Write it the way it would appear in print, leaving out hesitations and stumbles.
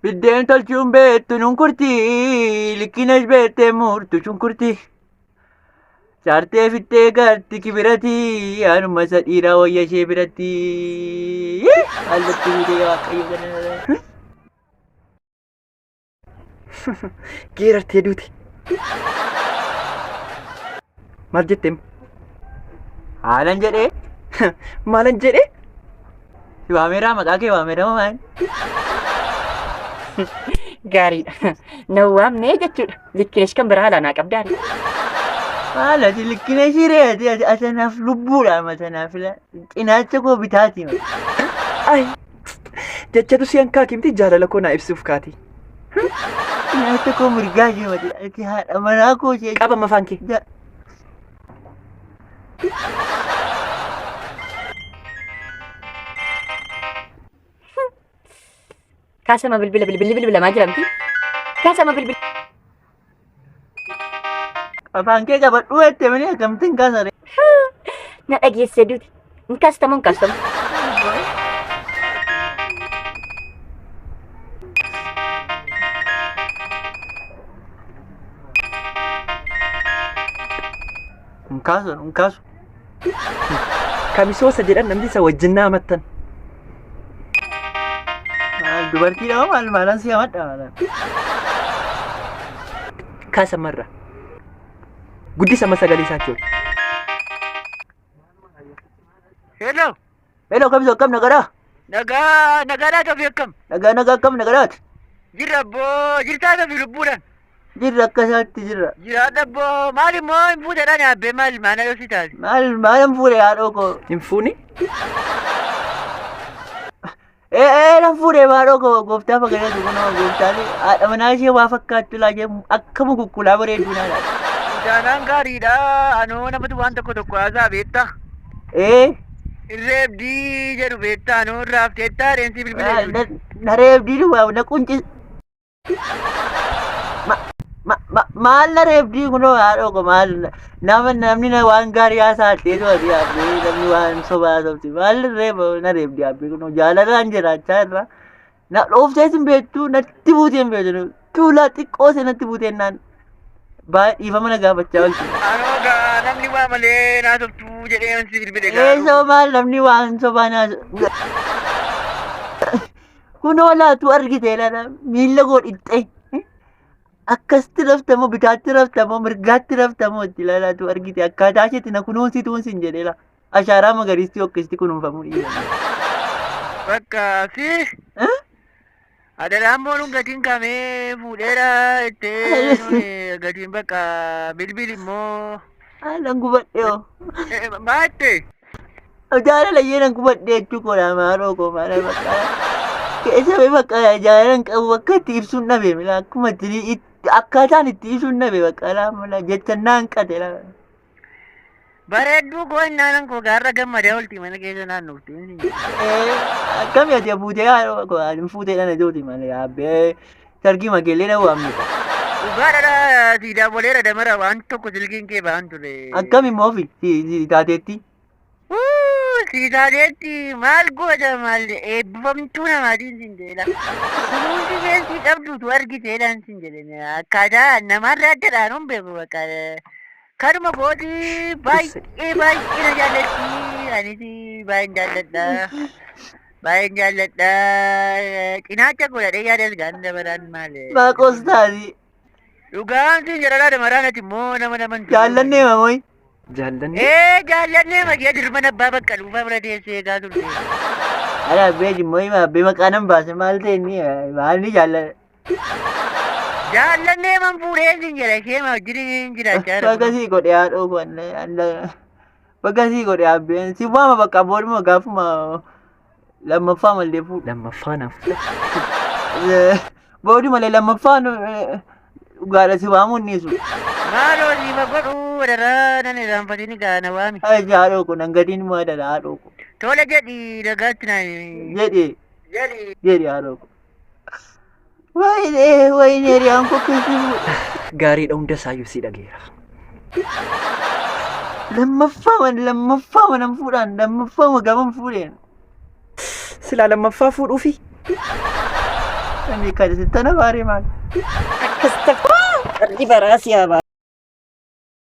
Biddeen tolchuun beektu nunkurtii likkinas beektee murtu shunkurtii. Saartee fittee gaarti kibiratii anuma isa dhiiraa wayya ishee biratti. Haalatti fuudhee waaqayyo kana. Geerartee duuti. Maal jetteem? Haalan jedhee Maalan jedhee? si waameeraa maqaa kee waameerama maan? Gaariidha. Na waamnee jechuudha. Likkinesh kan biraa haalaa naa qabdaani. Haalati likkina shireeti asanaaf lubbuudha masanaaf cinaacha koo bitaati. Ay, jechatu si hankaakimti jaalala koo naa ibsuuf kaati. Cinaacha koo mirgaa ishee mati haadha manaa koo ishee. Qabama afaan kee. Kaasama bilbila maa jiramti? Kaasama bilbila. Afaan kee qabadhuu jettee malee akkamittiin kaasare? Na dhageessee duuti. Hin kaastamu hin kaastamu. Hin kaasu hin kaasu. Kamisoosa jedhan namni isa wajjin naa mattan. Dubartiidha moo maalan si hamadha maalan? Kaasamarra. Guddisa sagalee isaatti ol. Hello. Hello kamisoo akkam nagaraa? Nagaadhaa ta'uu akkam? Nagaa akkam nagaraati? Jirra abboo jirtaa ta'uu lubbuudhaan. Jirra akka isaatti jirra. Jiraadha abboo maal immoo hin fuudhadhaan yaabbee maal maana yoo si taate? Maalan fuudhe haadhoo koo? Hin fuuni? Nan fuudhee haadhoo koo gooftaa fagayyadu kunoo gooftaalee haadha manaa ishee waa fakkaattu laa jee akkama kukkulaa bareedduu naadha. Jaanaan gaariidha anoo namatu waan tokko haasaa beektaa? Irreebdii jedhu beektaa anoo raafteettaa deensi bilbila. Na reebdii dhumaa na quncis. Maal na reebdii kunoo haadhoo koo maal namni waan gaarii haasaattee to'atu yaabbee namni waan sobaa sobti maal na reebdii yaabbee kunoo jaalalaan jiraachaa irraa na dhooftees hin beektu natti buutee hin beektu tuulaa xiqqoo see natti buutee naan baay'ee dhiifama na gaafachaa oolti. Anoo namni waa malee naa toltuu jedhee si bilbile Eessa maal namni waan sobaa naa kunoo laatu argite lana miila koo dhixxee. Akkasitti raftamoo bitaatti raftamoo mirgaatti raftamoo itti ilaalaatu argite akkaataa isheetti na kunuunsituun sin jedheera ashaaraa magariistii akkasitti kunuunfamuu dhiisa. Bakka fi adalaan boonuun gatiin kamee fuudheera ittee gatiin bakka bilbil immoo. Nan gubadhe oo. Maatte? Jaalalayyee nan gubadhe jechuu koodha maaloo koo maala bakka keessa bee bakka jaalalan qabu bakka itti ibsuun dhabe mila akkuma itti akkaataan itti ibsuun dhabe bakka laamala jechannaan qate laa. Bareedduu koo innaanan koo gaarra gammadee olti mana keessa naannofti. Akkami ati fuutee haadha fuutee dhana jooti malee yaabbee sargii mageellee na waamne. Dhugaadha siidaa boleera damara waan tokko silkiin kee ba'an ture. Akkami immoo fi taateetti? Siitaateetti maal goota maal eebbifamtuu namaatiin sin jedha. Kunuunsi seensi qabduutu argiteedhaan sin jedhani akkaataa namarraa addadhaan hin beeku bakka. Kanuma kooti baay'ee na jaallatti anis baay'een jaalladha. Baay'een jaalladha. Cinaacha godhadhee yaadas gaan dabaraan maal. Baaqos taati. Dhugaan sin jedhadhaa damaraan ati immoo nama Jaallannee mamoy. Jaallanni. Jaallannee magia dirman abbaa bakka dhuunfaa bira teessee eegaa turte. Ala abbee jimmoo hima abbee maqaa nan baase maal ta'e inni maalni jaalladha. Jaallannee man fuudhee sin jedha ishee ma wajjin jiraachaa jira. Bakka sii godhe haadhoo kun bakka sii godhe abbeen si waama bakka booduma gaafuma lammaffaa mallee fuudha. Lammaffaa naaf. Booduma malee lammaffaa dhugaadha si waamuun niisu. Maaloo si godhu wadaraa nan irraanfatini gaana waami. Haadhoo kun hangatiin moo dhala haadhoo kun. Tola jedhi dagaatti naa. Jedhi haadhoo kun. Wayinee riyaan kokkisiifu. Gaariidha hunda isaayyuu si dhageera. Lammaffaa nan fuudhaan lammaffaa gaban fuudheen. Silaa lammaffaa fuudhuufi. Ini kan sitta na bari mal. Astagfirullah. Di barasi ya ba.